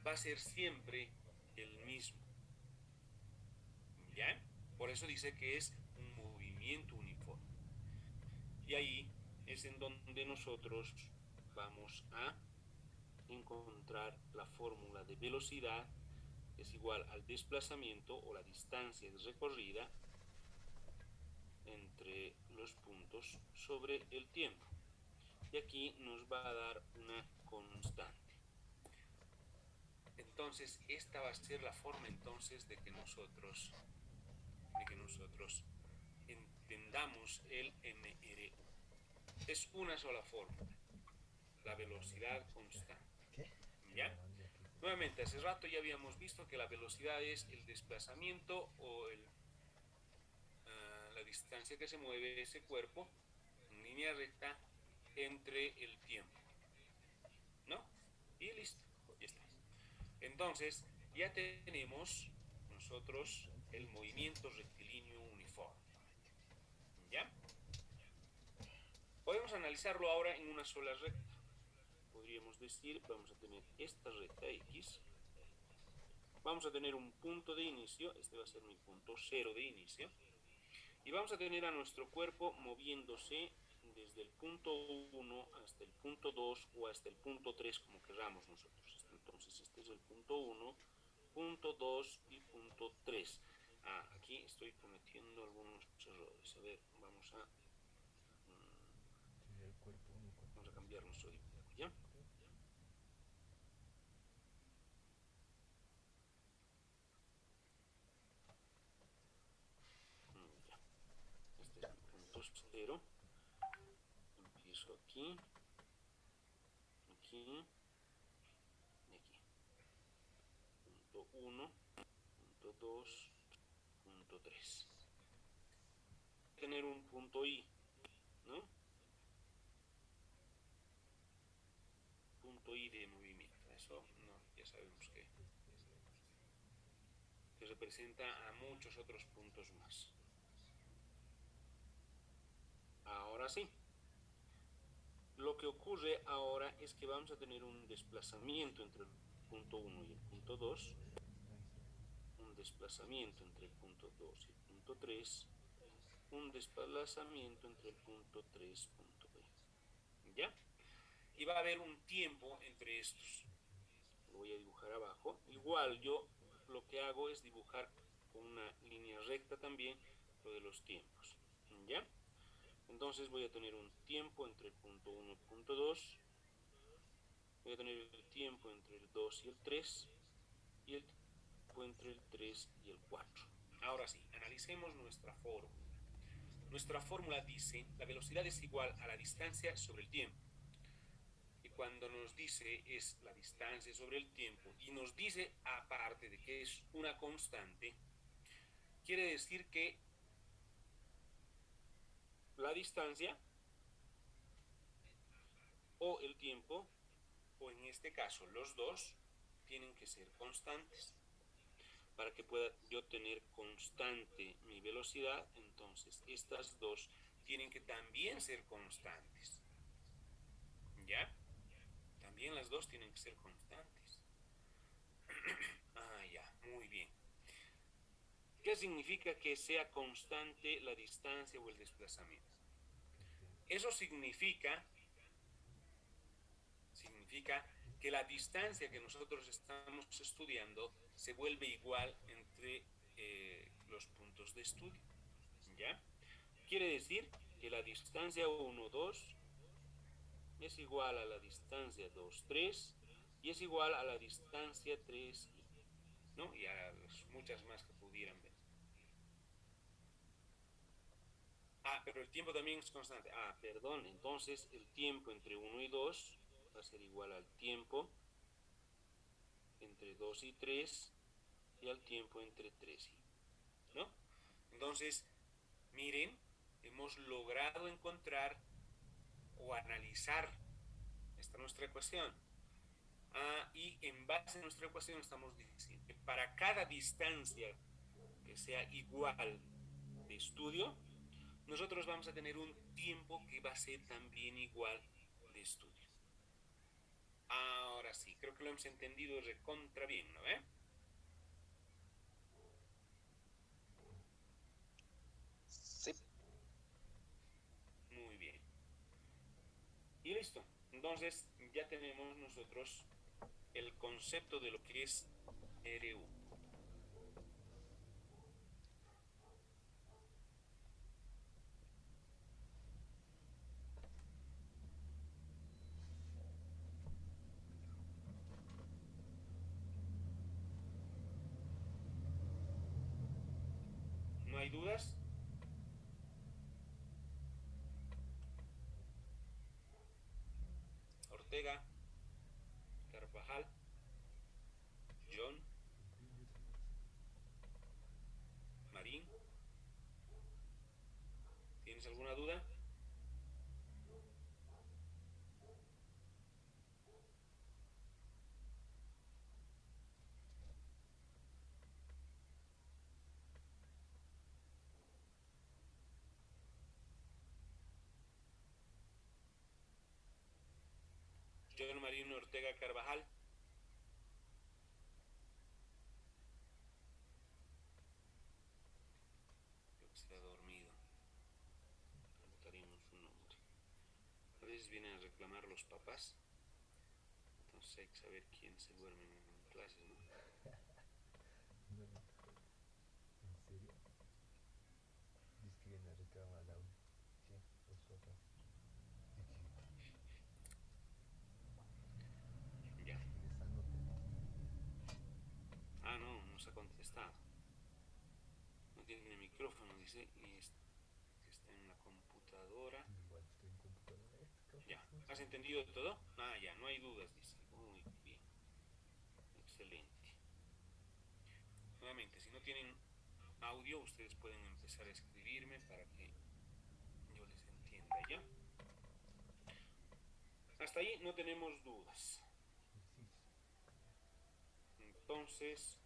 va a ser siempre el mismo. ¿Ya? Por eso dice que es un movimiento uniforme. Y ahí es en donde nosotros vamos a encontrar la fórmula de velocidad, que es igual al desplazamiento o la distancia recorrida entre los puntos sobre el tiempo. Y aquí nos va a dar una constante. Entonces, esta va a ser la forma entonces de que nosotros entendamos el MRU. Es una sola fórmula, la velocidad constante. ¿Ya? Nuevamente, hace rato ya habíamos visto que la velocidad es el desplazamiento o la distancia que se mueve ese cuerpo en línea recta entre el tiempo, ¿no? Y listo, ya está. Entonces, ya tenemos nosotros el movimiento rectilíneo uniforme, ¿ya? Podemos analizarlo ahora en una sola recta. Podríamos decir, vamos a tener esta recta X, vamos a tener un punto de inicio, este va a ser mi punto cero de inicio, y vamos a tener a nuestro cuerpo moviéndose desde el punto 1 hasta el punto 2 o hasta el punto 3, como queramos nosotros. Entonces, este es el punto 1, punto 2 y punto 3. Aquí estoy cometiendo algunos errores. A ver, vamos a cambiar nuestro dibujo, ¿ya? Este es mi punto 0. Empiezo aquí, aquí y aquí. Punto 1, punto 2, punto 3. Tener un punto I, ¿no? Punto I de movimiento. Eso no, ya sabemos que representa a muchos otros puntos más. Ahora sí. Lo que ocurre ahora es que vamos a tener un desplazamiento entre el punto 1 y el punto 2, un desplazamiento entre el punto 2 y el punto 3, un desplazamiento entre el punto 3 y punto B. ¿Ya? Y va a haber un tiempo entre estos. Lo voy a dibujar abajo. Igual yo lo que hago es dibujar con una línea recta también lo de los tiempos. ¿Ya? Entonces voy a tener un tiempo entre el punto 1 y el punto 2. Voy a tener el tiempo entre el 2 y el 3. Y el tiempo entre el 3 y el 4. Ahora sí, analicemos nuestra fórmula. Nuestra fórmula dice, la velocidad es igual a la distancia sobre el tiempo. Y cuando nos dice es la distancia sobre el tiempo y nos dice aparte de que es una constante, quiere decir que la distancia o el tiempo, o en este caso los dos, tienen que ser constantes. Para que pueda yo tener constante mi velocidad, entonces estas dos tienen que también ser constantes. ¿Ya? También las dos tienen que ser constantes. Ya, muy bien. ¿Qué significa que sea constante la distancia o el desplazamiento? Eso significa que la distancia que nosotros estamos estudiando se vuelve igual entre los puntos de estudio. ¿Ya? Quiere decir que la distancia 1, 2 es igual a la distancia 2, 3 y es igual a la distancia 3, ¿no? Y a las muchas más que pudieran ver. Pero el tiempo también es constante. Perdón, entonces el tiempo entre 1 y 2 va a ser igual al tiempo entre 2 y 3 y al tiempo entre 3 y, ¿no? Entonces, miren, hemos logrado encontrar o analizar esta nuestra ecuación. Y en base a nuestra ecuación estamos diciendo que para cada distancia que sea igual de estudio, nosotros vamos a tener un tiempo que va a ser también igual de estudio. Ahora sí, creo que lo hemos entendido recontra bien, ¿no ve? Sí. Muy bien. Y listo. Entonces ya tenemos nosotros el concepto de lo que es RU. ¿No hay dudas? Ortega, Carvajal, John, Marín. ¿Tienes alguna duda? John Marín Ortega Carvajal. Creo que se ha dormido. Anotaríamos su nombre. A veces vienen a reclamar los papás. Entonces hay que saber quién se duerme en clases, ¿no? No, no. ¿En serio? Dice que viene a reclamar la U. Sí, los papás. Ya. Les anoten. Ah, no, no se ha contestado. No tiene micrófono, dice, y está en la computadora. Igual estoy en computadora. Ya. ¿Has entendido todo? Ah, ya, no hay dudas, dice. Muy bien. Excelente. Nuevamente, si no tienen audio, ustedes pueden empezar a escribirme para que yo les entienda, ¿ya? Hasta ahí no tenemos dudas. Entonces,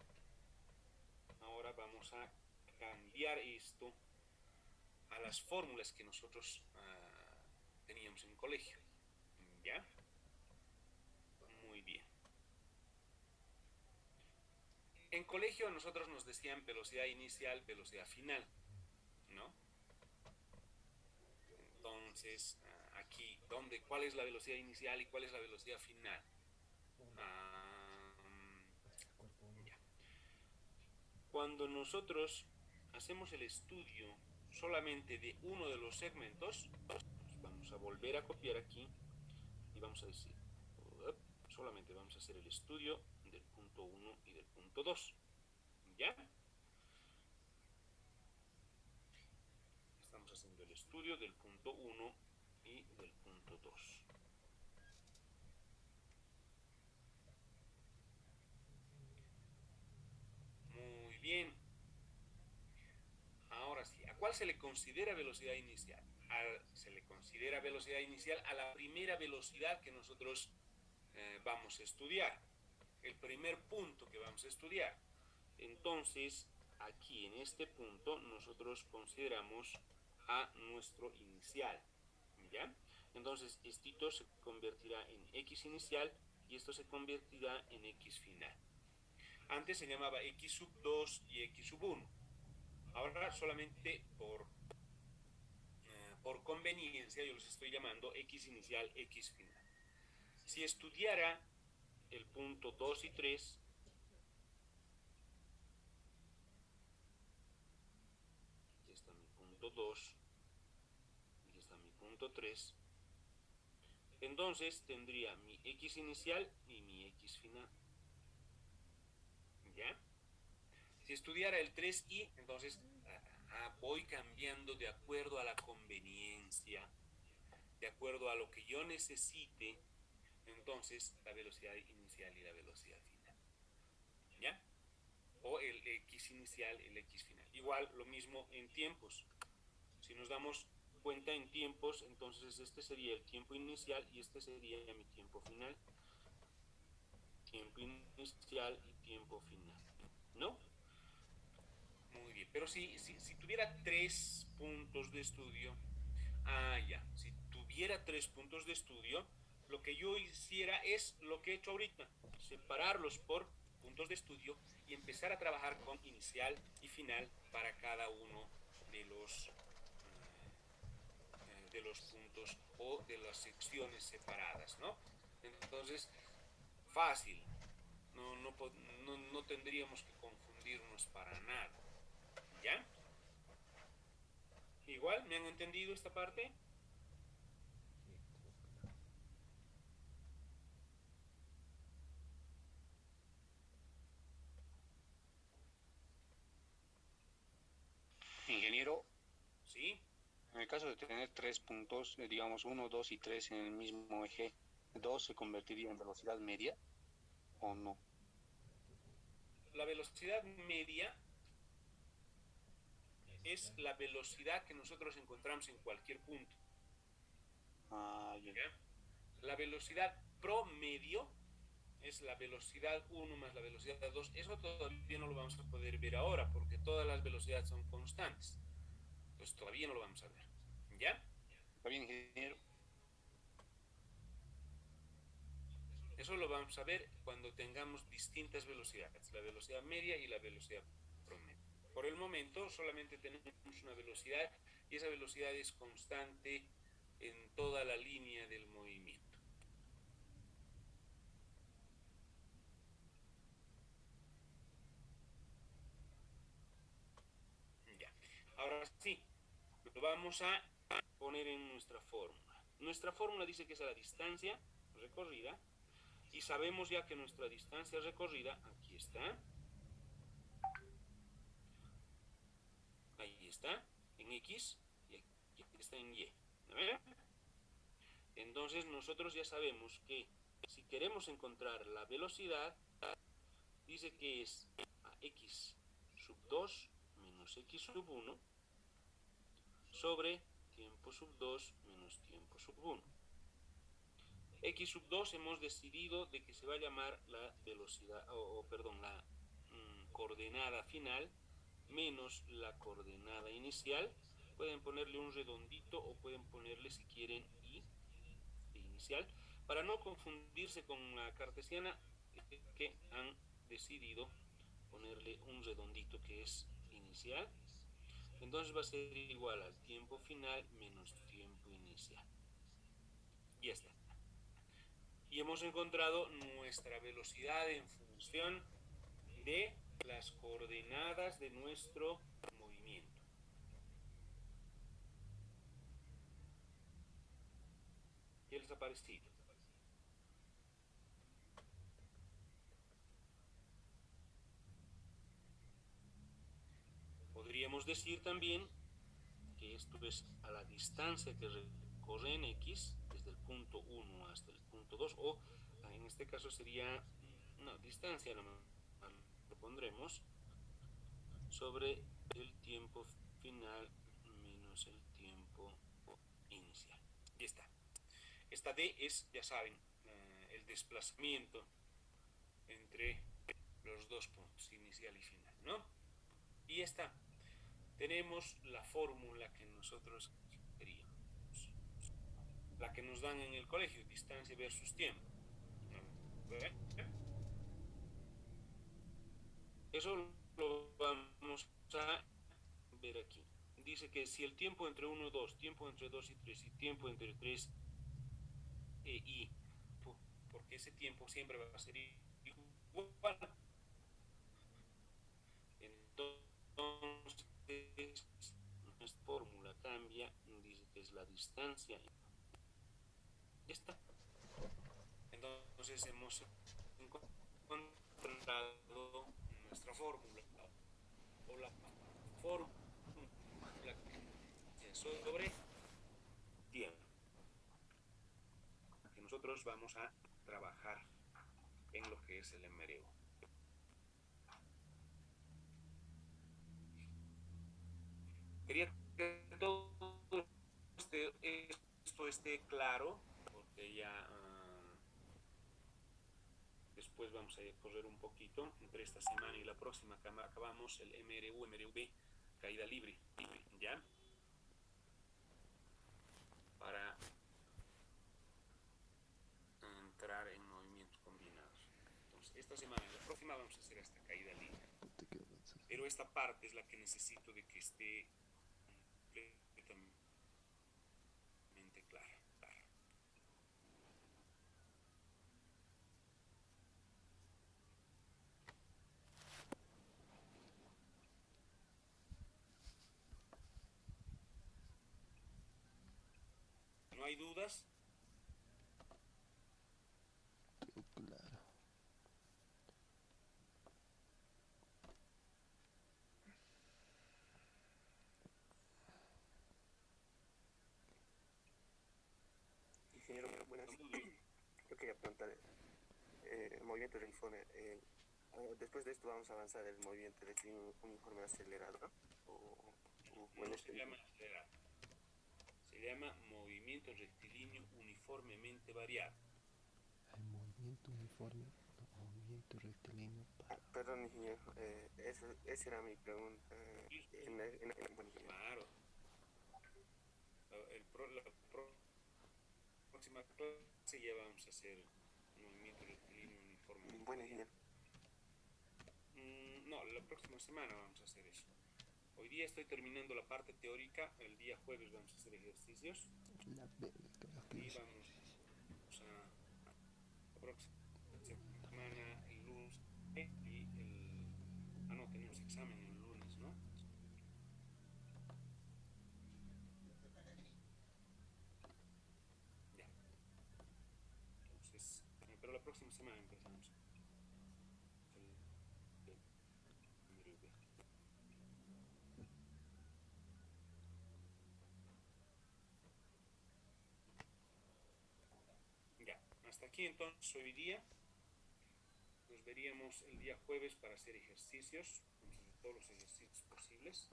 ahora vamos a cambiar esto a las fórmulas que nosotros teníamos en colegio. ¿Ya? Muy bien. En colegio a nosotros nos decían velocidad inicial, velocidad final, ¿no? Entonces, aquí, ¿cuál es la velocidad inicial y cuál es la velocidad final? Ya. Cuando nosotros hacemos el estudio solamente de uno de los segmentos, vamos a volver a copiar aquí y vamos a decir, solamente vamos a hacer el estudio del punto 1 y del punto 2. ¿Ya? Estamos haciendo el estudio del punto 1 y del punto 2. Muy bien. Ahora sí, ¿a cuál se le considera velocidad inicial? Se le considera velocidad inicial a la primera velocidad que nosotros vamos a estudiar. El primer punto que vamos a estudiar. Entonces, aquí en este punto nosotros consideramos a nuestro inicial. ¿Ya? Entonces, esto se convertirá en X inicial y esto se convertirá en X final. Antes se llamaba X sub 2 y X sub 1. Ahora solamente por conveniencia yo los estoy llamando X inicial, X final. Si estudiara el punto 2 y 3, aquí está mi punto 2, aquí está mi punto 3, entonces tendría mi X inicial y mi X final. ¿Ya? Si estudiara el 3i, entonces voy cambiando de acuerdo a la conveniencia, de acuerdo a lo que yo necesite, entonces la velocidad inicial y la velocidad final. ¿Ya? O el X inicial, el X final. Igual lo mismo en tiempos. Si nos damos cuenta en tiempos, entonces este sería el tiempo inicial y este sería mi tiempo final. Tiempo inicial y tiempo final. ¿No? Muy bien, pero si tuviera 3 puntos de estudio, si tuviera 3 puntos de estudio, lo que yo hiciera es lo que he hecho ahorita, separarlos por puntos de estudio y empezar a trabajar con inicial y final para cada uno de los puntos o de las secciones separadas, ¿no? Entonces, fácil. No tendríamos que confundirnos para nada. ¿Ya? Igual, ¿me han entendido esta parte? Ingeniero, ¿Sí? en el caso de tener tres puntos, digamos 1, 2 y 3 en el mismo eje, ¿2 se convertiría en velocidad media o no? La velocidad media es la velocidad que nosotros encontramos en cualquier punto. Ya. ¿Ya? La velocidad promedio es la velocidad 1 más la velocidad 2. Eso todavía no lo vamos a poder ver ahora porque todas las velocidades son constantes. Entonces todavía no lo vamos a ver. ¿Ya? ¿Está bien, ingeniero? Eso lo vamos a ver cuando tengamos distintas velocidades, la velocidad media y la velocidad promedio. Por el momento solamente tenemos una velocidad y esa velocidad es constante en toda la línea del movimiento. Ya. Ahora sí, lo vamos a poner en nuestra fórmula. Nuestra fórmula dice que es la distancia recorrida y sabemos ya que nuestra distancia recorrida, aquí está, ahí está, en X y aquí está en Y. ¿No? Entonces nosotros ya sabemos que si queremos encontrar la velocidad, dice que es a X sub 2 menos X sub 1 sobre tiempo sub 2 menos tiempo sub 1. X sub 2 hemos decidido de que se va a llamar la velocidad, perdón, la coordenada final menos la coordenada inicial. Pueden ponerle un redondito o pueden ponerle, si quieren, I inicial, para no confundirse con la cartesiana, que han decidido ponerle un redondito que es inicial. Entonces va a ser igual al tiempo final menos tiempo inicial. Y ya está. Y hemos encontrado nuestra velocidad en función de las coordenadas de nuestro movimiento. ¿Qué les ha parecido? Podríamos decir también que esto es a la distancia que recorre en X, desde el punto 1 hasta el punto 2, o en este caso sería una distancia, lo pondremos, sobre el tiempo final menos el tiempo inicial. Y está. Esta D es, ya saben, el desplazamiento entre los dos puntos, inicial y final, ¿no? Y está. Tenemos la fórmula que nosotros queríamos, la que nos dan en el colegio, distancia versus tiempo. Eso lo vamos a ver aquí. Dice que si el tiempo entre 1 y 2, tiempo entre 2 y 3 y tiempo entre 3 y, porque ese tiempo siempre va a ser igual. Entonces, nuestra fórmula cambia, dice que es la distancia. Ya está. Entonces hemos encontrado nuestra fórmula o la fórmula sobre tiempo que nosotros vamos a trabajar en lo que es el MRU. Quería que todo esto esté claro, porque ya después vamos a correr un poquito. Entre esta semana y la próxima acabamos el MRU, MRV, caída libre, ¿ya? Para entrar en movimientos combinados. Entonces, esta semana y la próxima vamos a hacer esta caída libre. Pero esta parte es la que necesito de que esté completamente clara. hay dudas. Claro. Ingeniero, buenas. Yo quería preguntar, el movimiento del informe, después de esto vamos a avanzar el movimiento de un informe acelerado, ¿no? No se llama acelerado. Se llama movimiento rectilíneo uniformemente variado. El movimiento uniforme, no, movimiento rectilíneo. Perdón, ingeniero, esa era mi pregunta. Bueno, Claro. La próxima clase ya vamos a hacer movimiento rectilíneo uniforme. bueno, ingeniero. No, la próxima semana vamos a hacer eso. Hoy día estoy terminando la parte teórica, el día jueves vamos a hacer ejercicios. La verga, Y vamos a la próxima semana, el lunes, y no, tenemos examen el lunes, ¿no? Ya. Entonces, pero la próxima semana empezamos. Ya, hasta aquí entonces hoy día. Nos veríamos el día jueves para hacer ejercicios. Vamos a hacer todos los ejercicios posibles.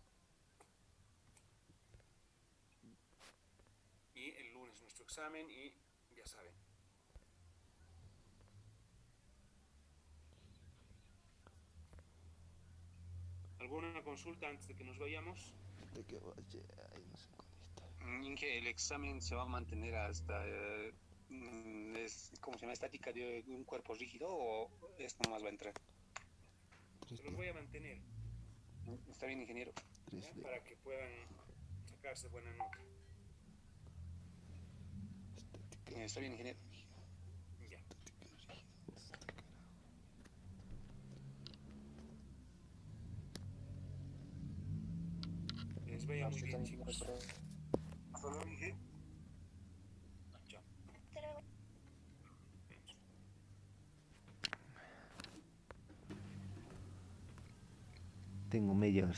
Y el lunes nuestro examen y ya saben. ¿Alguna consulta antes de que nos vayamos? De que vaya, ay, no sé cuándo está. Inge, el examen se va a mantener hasta, ¿cómo se llama? ¿Estática de un cuerpo rígido o esto nomás va a entrar? Se los voy a mantener. Está bien, ingeniero. ¿Ya? Para que puedan sacarse buena nota. Está bien, ingeniero. Ya. Que les vaya muy bien, chicos. Hasta luego, Inge. Chao. Tengo media hora.